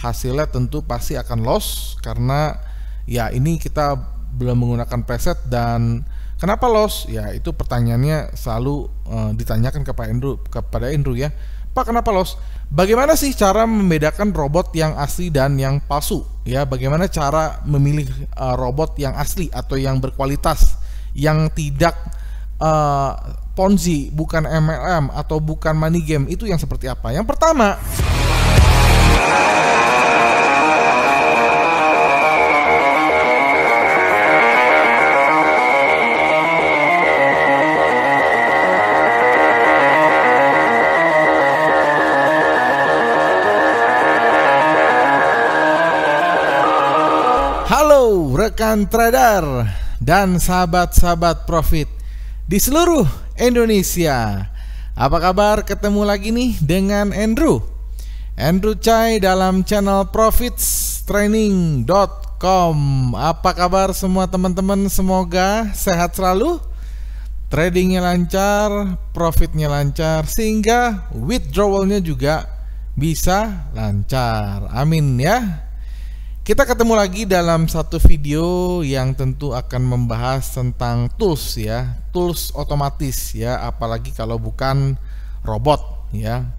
hasilnya tentu pasti akan loss, karena ya ini kita belum menggunakan preset. Dan kenapa loss? Ya itu pertanyaannya selalu ditanyakan kepada Andrew ya. Pak, kenapa loss? Bagaimana sih cara membedakan robot yang asli dan yang palsu? Ya, bagaimana cara memilih robot yang asli atau yang berkualitas, yang tidak Ponzi, bukan MLM atau bukan money game, itu yang seperti apa? Yang pertama, halo rekan trader dan sahabat-sahabat profit di seluruh Indonesia. Apa kabar? Ketemu lagi nih dengan Andrew Chai dalam channel profitstraining.com. Apa kabar semua teman-teman? Semoga sehat selalu, tradingnya lancar, profitnya lancar, sehingga withdrawalnya juga bisa lancar. Amin ya. Kita ketemu lagi dalam satu video yang tentu akan membahas tentang tools ya, tools otomatis ya, apalagi kalau bukan robot ya.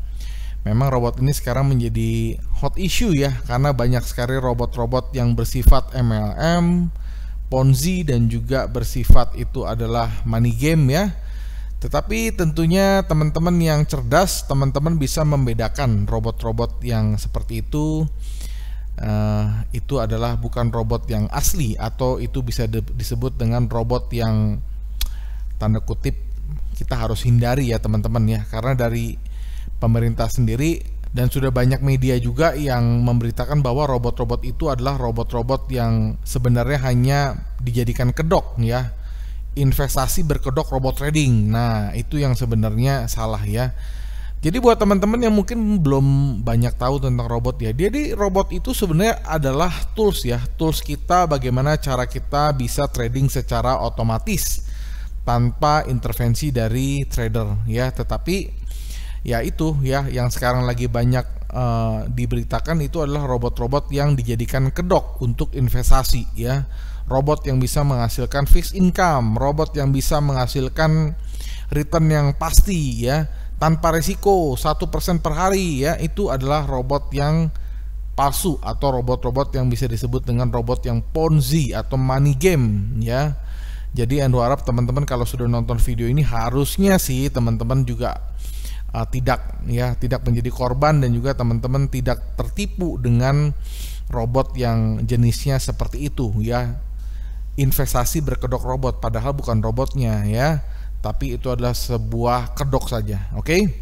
Memang robot ini sekarang menjadi hot issue ya, karena banyak sekali robot-robot yang bersifat MLM, Ponzi, dan juga bersifat itu adalah money game ya. Tetapi tentunya teman-teman yang cerdas, teman-teman bisa membedakan robot-robot yang seperti itu adalah bukan robot yang asli, atau itu bisa disebut dengan robot yang tanda kutip kita harus hindari ya teman-teman ya, karena dari pemerintah sendiri dan sudah banyak media juga yang memberitakan bahwa robot-robot itu adalah robot-robot yang sebenarnya hanya dijadikan kedok ya, investasi berkedok robot trading. Nah itu yang sebenarnya salah ya. Jadi buat teman-teman yang mungkin belum banyak tahu tentang robot ya, jadi robot itu sebenarnya adalah tools ya, tools kita bagaimana cara kita bisa trading secara otomatis tanpa intervensi dari trader ya. Tetapi ya itu ya yang sekarang lagi banyak diberitakan itu adalah robot-robot yang dijadikan kedok untuk investasi ya, robot yang bisa menghasilkan fixed income, robot yang bisa menghasilkan return yang pasti ya, tanpa resiko 1% per hari ya. Itu adalah robot yang palsu atau robot-robot yang bisa disebut dengan robot yang Ponzi atau money game ya. Jadi Andrew harap teman-teman kalau sudah nonton video ini harusnya sih teman-teman juga tidak menjadi korban, dan juga teman-teman tidak tertipu dengan robot yang jenisnya seperti itu ya. Investasi berkedok robot, padahal bukan robotnya ya, tapi itu adalah sebuah kedok saja. Oke?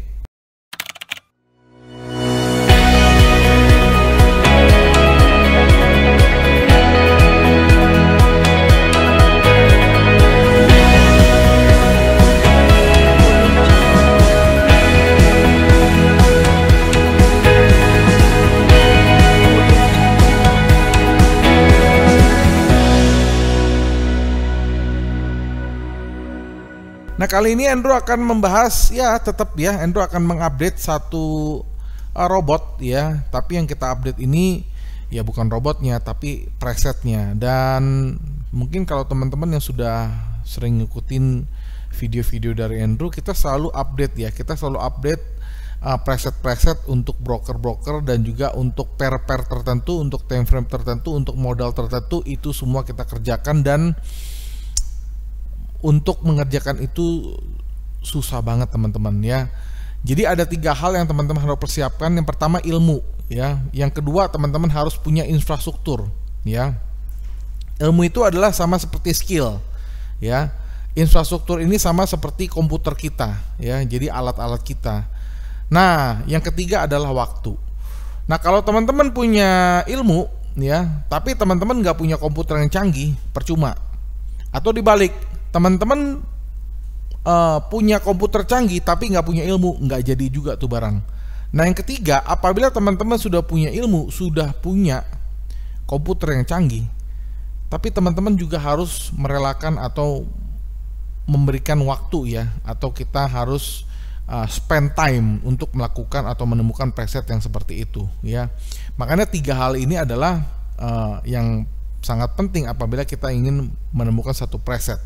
Nah kali ini Andrew akan membahas ya, tetap ya, Andrew akan mengupdate satu robot ya, tapi yang kita update ini ya bukan robotnya tapi presetnya. Dan mungkin kalau teman-teman yang sudah sering ngikutin video-video dari Andrew, kita selalu update ya, kita selalu update preset-preset untuk broker-broker dan juga untuk pair-pair tertentu, untuk time frame tertentu, untuk modal tertentu, itu semua kita kerjakan. Dan untuk mengerjakan itu susah banget teman-teman ya. Jadi ada 3 hal yang teman-teman harus persiapkan. Yang pertama ilmu ya, yang kedua teman-teman harus punya infrastruktur ya. Ilmu itu adalah sama seperti skill ya. Infrastruktur ini sama seperti komputer kita ya, jadi alat-alat kita. Nah yang ketiga adalah waktu. Nah kalau teman-teman punya ilmu ya, tapi teman-teman nggak punya komputer yang canggih, percuma. Atau dibalik, teman-teman punya komputer canggih tapi nggak punya ilmu, nggak jadi juga tuh barang. Nah yang ketiga, apabila teman-teman sudah punya ilmu, sudah punya komputer yang canggih, tapi teman-teman juga harus merelakan atau memberikan waktu ya, atau kita harus spend time untuk melakukan atau menemukan preset yang seperti itu ya. Makanya 3 hal ini adalah yang sangat penting apabila kita ingin menemukan satu preset.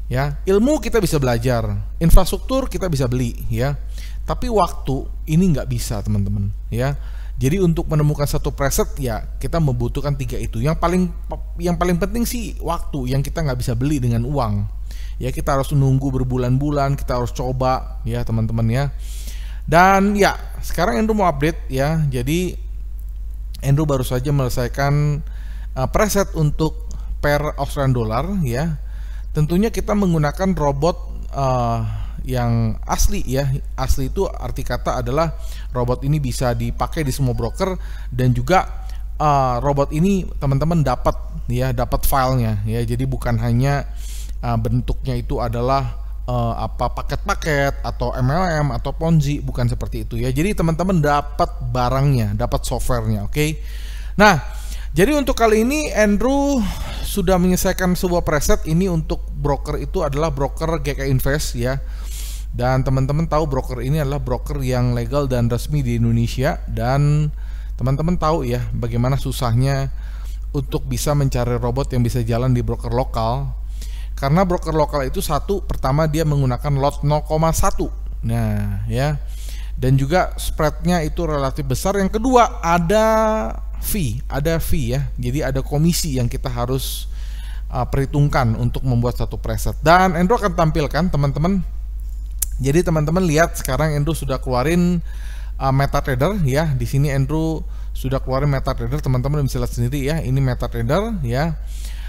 Ya, ilmu kita bisa belajar, infrastruktur kita bisa beli, ya. Tapi waktu ini nggak bisa, teman-teman, ya. Jadi untuk menemukan satu preset ya kita membutuhkan 3 itu. Yang paling penting sih waktu yang kita nggak bisa beli dengan uang. Ya, kita harus nunggu berbulan-bulan, kita harus coba, ya teman-teman ya. Dan ya sekarang Andrew mau update ya. Jadi Andrew baru saja menyelesaikan preset untuk per Australian dollar ya. Tentunya kita menggunakan robot yang asli ya. Asli itu arti kata adalah robot ini bisa dipakai di semua broker, dan juga robot ini teman-teman dapat filenya ya. Jadi bukan hanya bentuknya itu adalah paket-paket atau MLM atau Ponzi, bukan seperti itu ya. Jadi teman-teman dapat barangnya, dapat softwarenya, oke? Nah, jadi untuk kali ini Andrew sudah menyelesaikan sebuah preset. Ini untuk broker itu adalah broker GK Invest ya. Dan teman-teman tahu broker ini adalah broker yang legal dan resmi di Indonesia, dan teman-teman tahu ya bagaimana susahnya untuk bisa mencari robot yang bisa jalan di broker lokal. Karena broker lokal itu pertama dia menggunakan lot 0,1. Nah, ya. Dan juga spreadnya itu relatif besar. Yang kedua ada fee ya. Jadi ada komisi yang kita harus perhitungkan untuk membuat satu preset. Dan Andrew akan tampilkan teman-teman. Jadi teman-teman lihat sekarang Andrew sudah keluarin MetaTrader ya. Di sini Andrew sudah keluarin MetaTrader, teman-teman bisa lihat sendiri ya. Ini MetaTrader ya.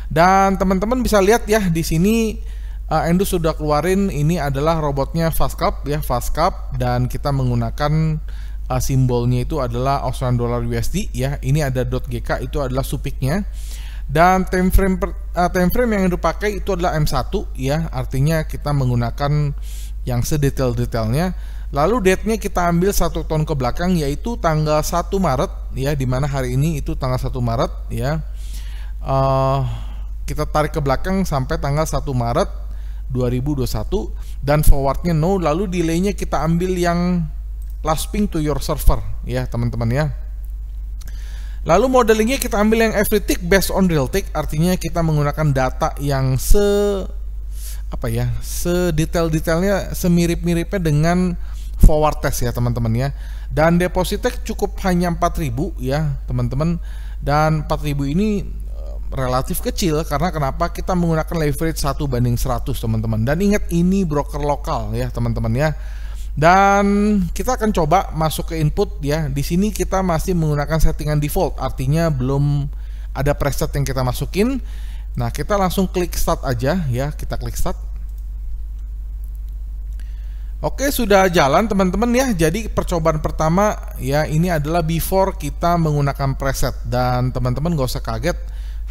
Dan teman-teman bisa lihat ya di sini Andrew sudah keluarin, ini adalah robotnya Fastcap ya, Fastcap, dan kita menggunakan simbolnya itu adalah Australian Dollar USD ya. Ini ada .gk, itu adalah supiknya. Dan time frame yang Andrew pakai itu adalah M1 ya, artinya kita menggunakan yang sedetail-detailnya. Lalu date-nya kita ambil 1 tahun ke belakang, yaitu tanggal 1 Maret ya, dimana hari ini itu tanggal 1 Maret ya. Kita tarik ke belakang sampai tanggal 1 Maret 2021, dan forwardnya no. Lalu delay-nya kita ambil yang last ping to your server ya teman-teman ya. Lalu modelingnya kita ambil yang every tick based on real tick, artinya kita menggunakan data yang sedetail-detailnya, semirip-miripnya dengan forward test ya teman-teman ya. Dan depositnya cukup hanya 4.000 ya teman-teman, dan 4.000 ini relatif kecil karena kenapa? Kita menggunakan leverage 1:100 teman-teman. Dan ingat ini broker lokal ya teman-teman ya. Dan kita akan coba masuk ke input ya. Di sini kita masih menggunakan settingan default, artinya belum ada preset yang kita masukin. Nah, kita langsung klik start aja ya. Kita klik start. Oke, sudah jalan teman-teman ya. Jadi percobaan pertama ya, ini adalah before kita menggunakan preset, dan teman-teman gak usah kaget,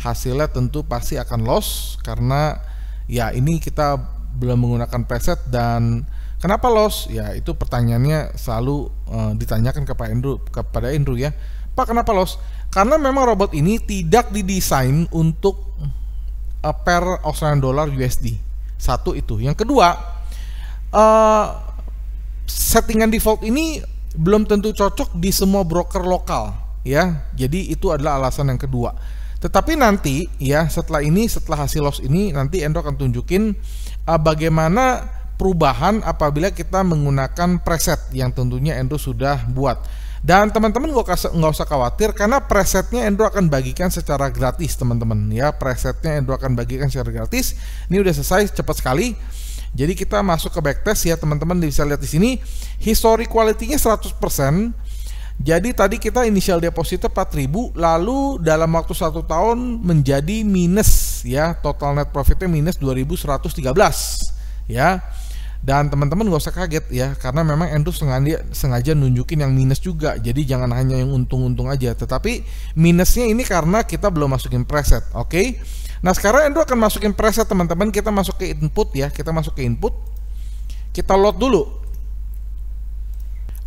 hasilnya tentu pasti akan loss karena ya ini kita belum menggunakan preset. Dan kenapa loss? Ya itu pertanyaannya selalu ditanyakan kepada Andrew ya. Pak, kenapa loss? Karena memang robot ini tidak didesain untuk per Australian Dollar USD. Satu itu. Yang kedua, settingan default ini belum tentu cocok di semua broker lokal ya. Jadi itu adalah alasan yang kedua. Tetapi nanti ya setelah hasil loss ini nanti Andrew akan tunjukin bagaimana perubahan apabila kita menggunakan preset yang tentunya Andrew sudah buat. Dan teman-teman nggak usah khawatir karena presetnya Andrew akan bagikan secara gratis teman-teman ya. Presetnya Andrew akan bagikan secara gratis. Ini udah selesai, cepat sekali. Jadi kita masuk ke backtest ya teman-teman, bisa lihat di sini history quality-nya 100%. Jadi tadi kita initial depositnya 4.000, lalu dalam waktu 1 tahun menjadi minus ya, total net profitnya minus 2.113 ya. Dan teman-teman gak usah kaget ya, karena memang Andrew sengaja nunjukin yang minus juga. Jadi jangan hanya yang untung-untung aja, tetapi minusnya ini karena kita belum masukin preset. Oke. Nah sekarang Andrew akan masukin preset teman-teman. Kita masuk ke input ya, kita masuk ke input, kita load dulu.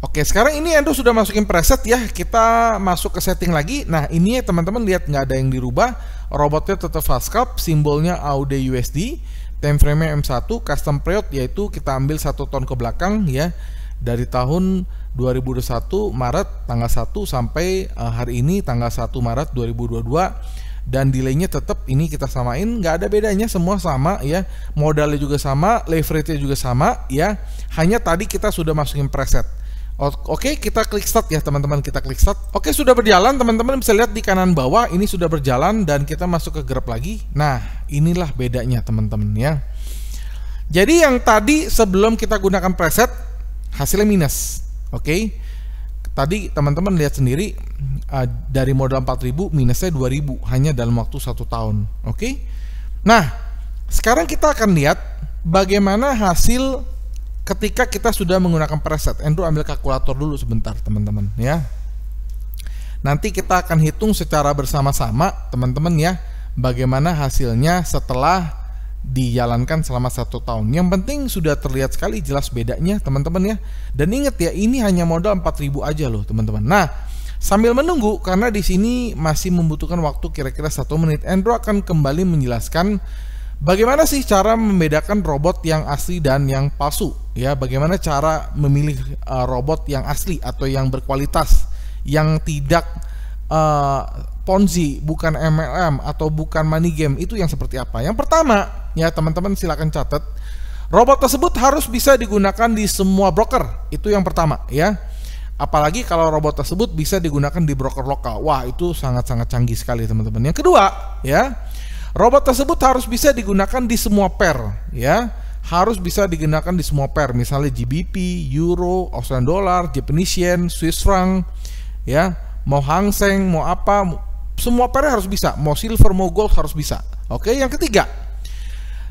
Oke, sekarang ini Andrew sudah masukin preset ya. Kita masuk ke setting lagi. Nah ini teman-teman lihat nggak ada yang dirubah. Robotnya tetap Fastcap, simbolnya AUD USD, time frame-nya M1, custom period yaitu kita ambil 1 tahun ke belakang ya. dari tahun 2021 Maret tanggal 1 sampai hari ini tanggal 1 Maret 2022, dan delaynya tetap ini kita samain, nggak ada bedanya, semua sama ya, modalnya juga sama, leverage-nya juga sama ya, hanya tadi kita sudah masukin preset. Oke, kita klik start ya teman-teman, kita klik start. Oke, sudah berjalan, teman-teman bisa lihat di kanan bawah ini sudah berjalan, dan kita masuk ke grab lagi. Nah, inilah bedanya teman-teman ya. Jadi yang tadi sebelum kita gunakan preset hasilnya minus. Oke, tadi teman-teman lihat sendiri dari modal 4.000 minusnya 2.000 hanya dalam waktu 1 tahun. Oke, nah sekarang kita akan lihat bagaimana hasil ketika kita sudah menggunakan preset. Andrew ambil kalkulator dulu sebentar teman-teman ya. Nanti kita akan hitung secara bersama-sama teman-teman ya, bagaimana hasilnya setelah dijalankan selama 1 tahun. Yang penting sudah terlihat sekali jelas bedanya teman-teman ya. Dan ingat ya, ini hanya modal 4.000 aja loh teman-teman. Nah, sambil menunggu, karena di sini masih membutuhkan waktu kira-kira 1 menit, Andrew akan kembali menjelaskan bagaimana sih cara membedakan robot yang asli dan yang palsu ya. Bagaimana cara memilih robot yang asli atau yang berkualitas, yang tidak Ponzi, bukan MLM atau bukan money game, itu yang seperti apa. Yang pertama ya teman-teman, silakan catat, robot tersebut harus bisa digunakan di semua broker. Itu yang pertama ya. Apalagi kalau robot tersebut bisa digunakan di broker lokal. Wah, itu sangat-sangat canggih sekali teman-teman. Yang kedua ya, robot tersebut harus bisa digunakan di semua pair ya. Harus bisa digunakan di semua pair, misalnya GBP, Euro, Australian Dollar, Japanese Yen, Swiss Franc ya, mau Hang Seng, mau apa, semua pair harus bisa, mau silver, mau gold harus bisa. Oke, yang ketiga,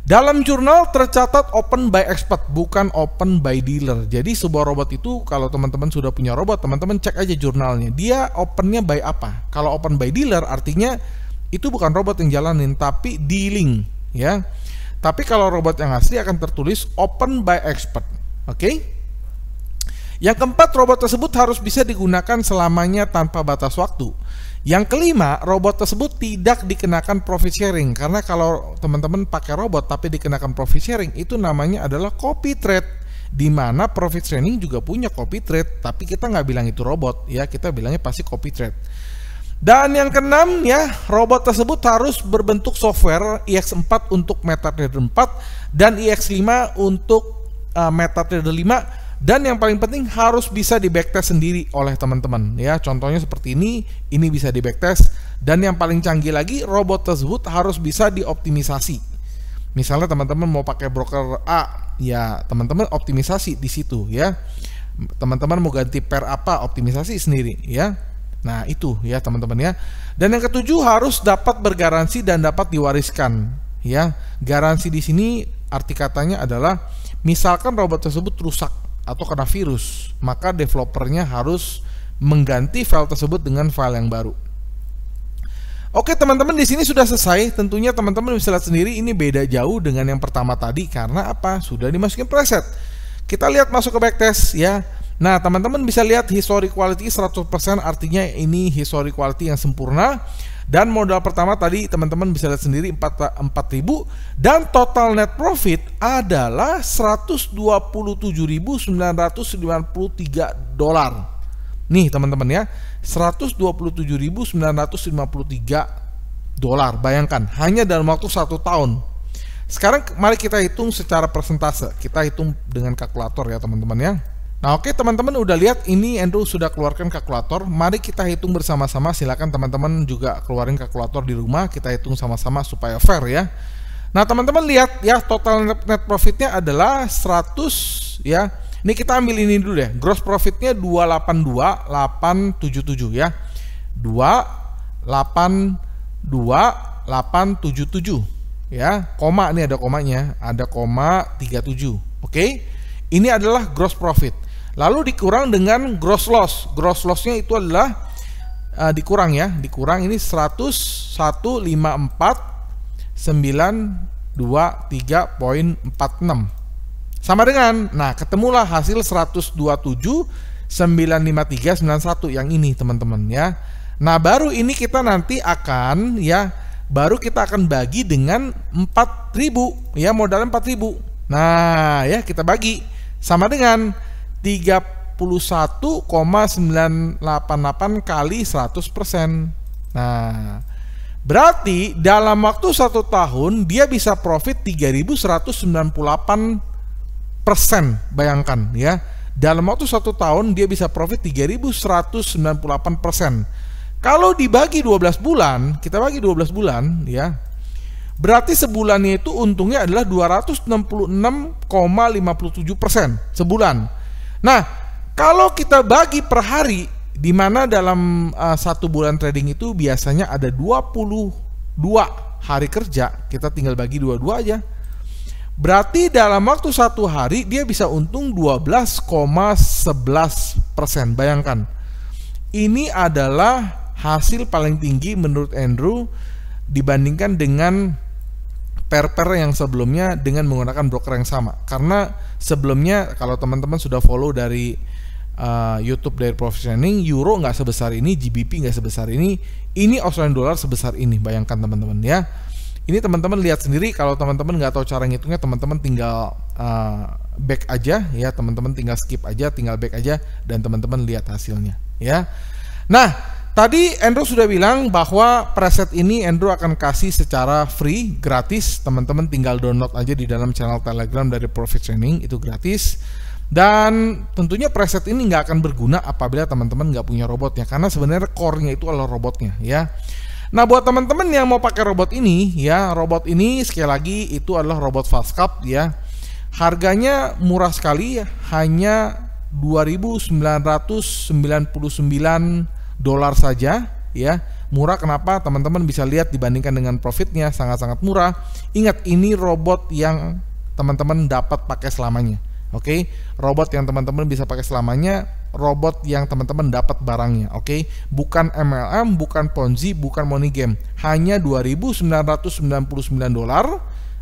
dalam jurnal tercatat open by expert, bukan open by dealer. Jadi sebuah robot itu, kalau teman-teman sudah punya robot, teman-teman cek aja jurnalnya, dia opennya by apa. Kalau open by dealer artinya itu bukan robot yang jalanin, tapi dealing ya. Tapi kalau robot yang asli akan tertulis open by expert. Oke. Yang keempat, robot tersebut harus bisa digunakan selamanya tanpa batas waktu. Yang kelima, robot tersebut tidak dikenakan profit sharing, karena kalau teman-teman pakai robot tapi dikenakan profit sharing, itu namanya adalah copy trade, di mana profit sharing juga punya copy trade, tapi kita nggak bilang itu robot ya, kita bilangnya pasti copy trade. Dan yang keenam ya, robot tersebut harus berbentuk software IX4 untuk MetaTrader 4 dan IX5 untuk MetaTrader 5. Dan yang paling penting harus bisa di backtest sendiri oleh teman-teman ya. Contohnya seperti ini bisa di backtest. Dan yang paling canggih lagi, robot tersebut harus bisa dioptimisasi. Misalnya teman-teman mau pakai broker A, ya teman-teman optimisasi di situ ya. Teman-teman mau ganti pair apa, optimisasi sendiri ya. Nah itu ya teman-teman ya. Dan yang ketujuh, harus dapat bergaransi dan dapat diwariskan ya. Garansi di sini arti katanya adalah misalkan robot tersebut rusak atau kena virus, maka developernya harus mengganti file tersebut dengan file yang baru. Oke teman-teman, di sini sudah selesai. Tentunya teman-teman bisa lihat sendiri, ini beda jauh dengan yang pertama tadi karena apa? Sudah dimasukin preset. Kita lihat masuk ke backtest ya. Nah teman-teman bisa lihat history quality 100%, artinya ini history quality yang sempurna. Dan modal pertama tadi teman-teman bisa lihat sendiri 4.000, dan total net profit adalah 127.953 dolar. Nih teman-teman ya, 127.953 dolar. Bayangkan hanya dalam waktu 1 tahun. Sekarang mari kita hitung secara persentase. Kita hitung dengan kalkulator ya teman-teman ya. Nah oke teman-teman, udah lihat ini Andrew sudah keluarkan kalkulator. Mari kita hitung bersama-sama. Silakan teman-teman juga keluarin kalkulator di rumah. Kita hitung sama-sama supaya fair ya. Nah teman-teman lihat ya, total net profitnya adalah 100 ya. Ini kita ambil ini dulu deh. Gross profitnya 282.877 ya. 282.877 ya. Koma, ini ada komanya, ada koma 37. Oke. Ini adalah gross profit. Lalu dikurang dengan gross loss. Gross lossnya itu adalah dikurang ya. Dikurang ini 154.923.46 sama dengan, nah ketemulah hasil 127.953.91 yang ini teman-teman ya. Nah baru ini kita nanti akan ya, baru kita akan bagi dengan 4.000 ya, modalnya 4.000. Nah ya, kita bagi sama dengan 31,988 kali 100%. Nah, berarti dalam waktu 1 tahun dia bisa profit 3.198%. Bayangkan ya, dalam waktu 1 tahun dia bisa profit 3.198%. Kalau dibagi 12 bulan, kita bagi 12 bulan ya, berarti sebulannya itu untungnya adalah 266,57% sebulan. Nah, kalau kita bagi per hari, di mana dalam 1 bulan trading itu biasanya ada 22 hari kerja, kita tinggal bagi 22 aja. Berarti dalam waktu 1 hari dia bisa untung 12,11%. Bayangkan, ini adalah hasil paling tinggi menurut Andrew dibandingkan dengan pair-pair yang sebelumnya dengan menggunakan broker yang sama. Karena sebelumnya kalau teman-teman sudah follow dari YouTube dari Profit Training, euro nggak sebesar ini, GBP nggak sebesar ini Australian dollar sebesar ini. Bayangkan teman-teman ya. Ini teman-teman lihat sendiri. Kalau teman-teman nggak tahu cara ngitungnya, teman-teman tinggal back aja ya, teman-teman tinggal skip aja, tinggal back aja, dan teman-teman lihat hasilnya ya. Nah, tadi Andrew sudah bilang bahwa preset ini Andrew akan kasih secara free, gratis. Teman-teman tinggal download aja di dalam channel Telegram dari Profit Training, itu gratis. Dan tentunya preset ini nggak akan berguna apabila teman-teman nggak punya robotnya, karena sebenarnya core-nya itu adalah robotnya ya. Nah, buat teman-teman yang mau pakai robot ini ya, robot ini sekali lagi itu adalah robot FastCap ya. Harganya murah sekali ya, hanya $2.999 saja ya. Murah kenapa? Teman-teman bisa lihat dibandingkan dengan profitnya sangat-sangat murah. Ingat, ini robot yang teman-teman dapat pakai selamanya. Oke, robot yang teman-teman bisa pakai selamanya, robot yang teman-teman dapat barangnya. Oke, bukan MLM, bukan Ponzi, bukan money game, hanya $2.999.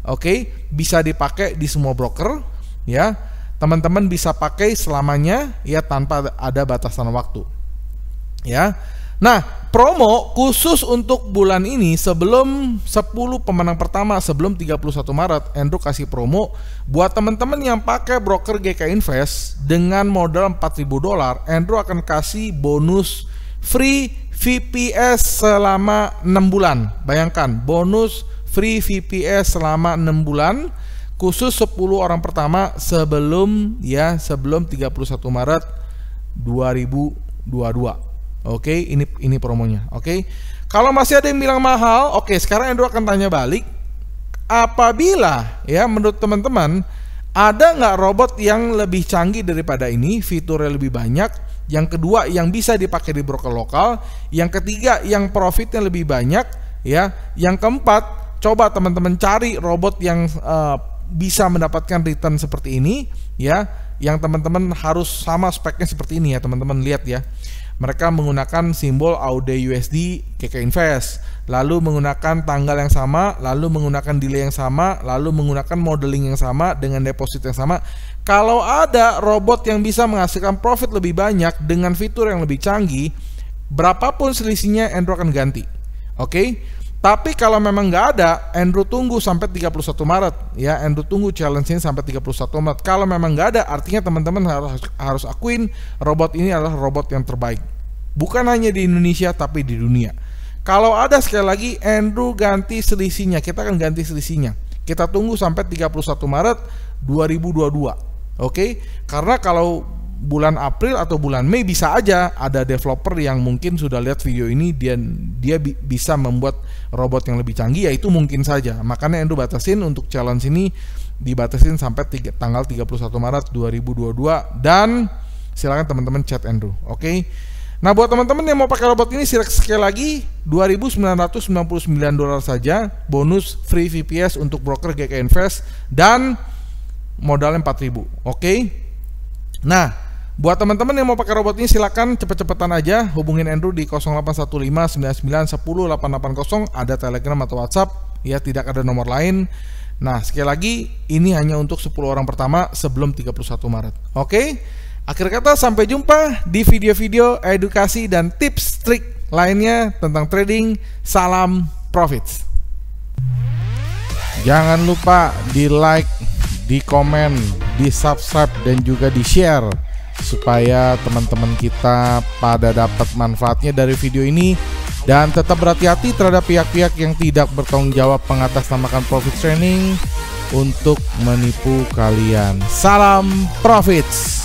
Oke, bisa dipakai di semua broker ya. Teman-teman bisa pakai selamanya ya, tanpa ada batasan waktu ya. Nah, promo khusus untuk bulan ini sebelum 10 pemenang pertama, sebelum 31 Maret, Andrew kasih promo buat teman-teman yang pakai broker GK Invest dengan modal $4.000. Andrew akan kasih bonus free VPS selama 6 bulan. Bayangkan, bonus free VPS selama 6 bulan khusus 10 orang pertama sebelum 31 Maret 2022. Oke, ini promonya. Oke. Kalau masih ada yang bilang mahal, oke, sekarang Andrew akan tanya balik. Apabila ya menurut teman-teman ada nggak robot yang lebih canggih daripada ini, fiturnya lebih banyak, yang kedua yang bisa dipakai di broker lokal, yang ketiga yang profitnya lebih banyak ya, yang keempat coba teman-teman cari robot yang bisa mendapatkan return seperti ini ya, yang teman-teman harus sama speknya seperti ini ya teman-teman. Lihat ya, mereka menggunakan simbol AUD/USD GK Invest, lalu menggunakan tanggal yang sama, lalu menggunakan delay yang sama, lalu menggunakan modeling yang sama dengan deposit yang sama. Kalau ada robot yang bisa menghasilkan profit lebih banyak dengan fitur yang lebih canggih, berapapun selisihnya Andrew akan ganti. Oke? Tapi kalau memang nggak ada, Andrew tunggu sampai 31 Maret ya. Andrew tunggu challenge-nya sampai 31 Maret. Kalau memang nggak ada, artinya teman-teman harus akuin robot ini adalah robot yang terbaik. Bukan hanya di Indonesia tapi di dunia. Kalau ada, sekali lagi Andrew ganti selisihnya. Kita akan ganti selisihnya. Kita tunggu sampai 31 Maret 2022. Oke? Karena kalau bulan April atau bulan Mei bisa aja ada developer yang mungkin sudah lihat video ini, dia bisa membuat robot yang lebih canggih, ya itu mungkin saja. Makanya Andrew batasin untuk challenge ini, dibatasin sampai tanggal 31 Maret 2022 dan silakan teman-teman chat Andrew. Oke. Nah, buat teman-teman yang mau pakai robot ini, sekali lagi $2.999 saja, bonus free VPS untuk broker GK Invest dan modalnya 4.000. Oke. Nah, buat teman-teman yang mau pakai robot ini, silakan cepet-cepetan aja hubungin Andrew di 081599108880. Ada Telegram atau WhatsApp ya, tidak ada nomor lain. Nah, sekali lagi ini hanya untuk 10 orang pertama sebelum 31 Maret. Oke. Akhir kata, sampai jumpa di video-video edukasi dan tips trik lainnya tentang trading. Salam profits. Jangan lupa di like, di komen, di subscribe dan juga di share supaya teman-teman kita pada dapat manfaatnya dari video ini. Dan tetap berhati-hati terhadap pihak-pihak yang tidak bertanggung jawab mengatasnamakan profit training untuk menipu kalian. Salam profits.